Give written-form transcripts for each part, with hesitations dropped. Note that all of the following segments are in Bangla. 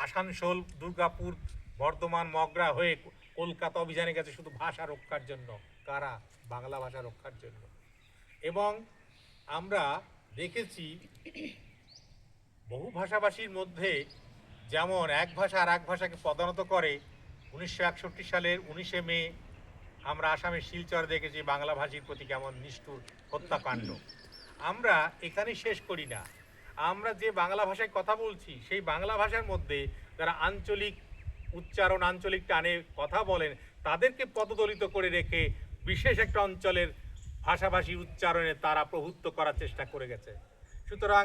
আসানসোল, দুর্গাপুর, বর্ধমান, মগরা হয়ে কলকাতা অভিযানে গেছে শুধু ভাষা রক্ষার জন্য। কারা? বাংলা ভাষা রক্ষার জন্য। এবং আমরা দেখেছি বহু ভাষাভাষীর মধ্যে যেমন এক ভাষা আর এক ভাষাকে পদানত করে। 1961 সালের 19শে মে আমরা আসামের শিলচর দেখেছি বাংলাভাষীর প্রতি কেমন নিষ্ঠুর হত্যাকাণ্ড। আমরা এখানেই শেষ করি না, আমরা যে বাংলা ভাষায় কথা বলছি সেই বাংলা ভাষার মধ্যে যারা আঞ্চলিক উচ্চারণ, আঞ্চলিক টানে কথা বলেন, তাদেরকে পদদলিত করে রেখে বিশেষ একটা অঞ্চলের ভাষাভাষীর উচ্চারণে তারা প্রভুত্ব করার চেষ্টা করে গেছে। সুতরাং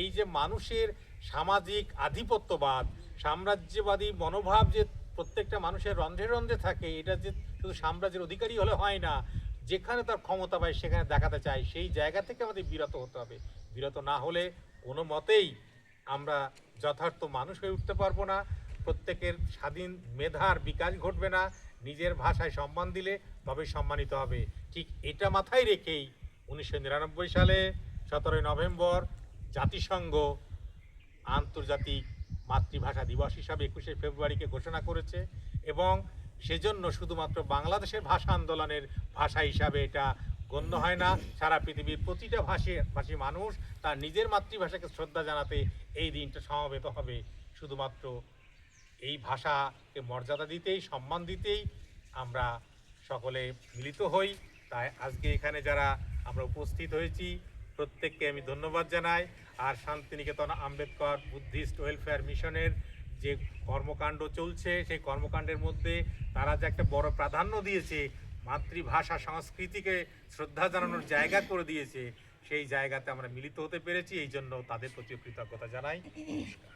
এই যে মানুষের সামাজিক আধিপত্যবাদ, সাম্রাজ্যবাদী মনোভাব যে প্রত্যেকটা মানুষের রন্ধ্রে রন্ধ্রে থাকে, এটা যে শুধু সাম্রাজ্যের অধিকারী হলে হয় না, যেখানে তার ক্ষমতা পায় সেখানে দেখাতে চায়, সেই জায়গা থেকে আমাদের বিরত হতে হবে। বিরত না হলে কোনো মতেই আমরা যথার্থ মানুষ হয়ে উঠতে পারবো না। প্রত্যেকের স্বাধীন মেধার বিকাশ ঘটবে না। নিজের ভাষায় সম্মান দিলে তবেই সম্মানিত হবে। ঠিক এটা মাথায় রেখেই 1999 সালে 17 নভেম্বর জাতিসংঘ আন্তর্জাতিক মাতৃভাষা দিবস হিসাবে 21শে ফেব্রুয়ারিকে ঘোষণা করেছে, এবং সেজন্য শুধুমাত্র বাংলাদেশের ভাষা আন্দোলনের ভাষা হিসাবে এটা গণ্য হয় না। সারা পৃথিবীর প্রতিটা ভাষী মানুষ তার নিজের মাতৃভাষাকে শ্রদ্ধা জানাতে এই দিনটা সমবেত হবে। শুধুমাত্র এই ভাষাকে মর্যাদা দিতেই, সম্মান দিতেই আমরা সকলে মিলিত হই। তাই আজকে এখানে যারা আমরা উপস্থিত হয়েছি প্রত্যেককে আমি ধন্যবাদ জানাই। আর শান্তিনিকেতন আম্বেদকর বুদ্ধিস্ট ওয়েলফেয়ার মিশনের যে কর্মকাণ্ড চলছে, সেই কর্মকাণ্ডের মধ্যে তারা যে একটা বড় প্রাধান্য দিয়েছে, মাতৃভাষা সংস্কৃতিকে শ্রদ্ধা জানানোর জায়গা করে দিয়েছে, সেই জায়গাতে আমরা মিলিত হতে পেরেছি। এই জন্য তাদের প্রতি কৃতজ্ঞতা জানাই। নমস্কার।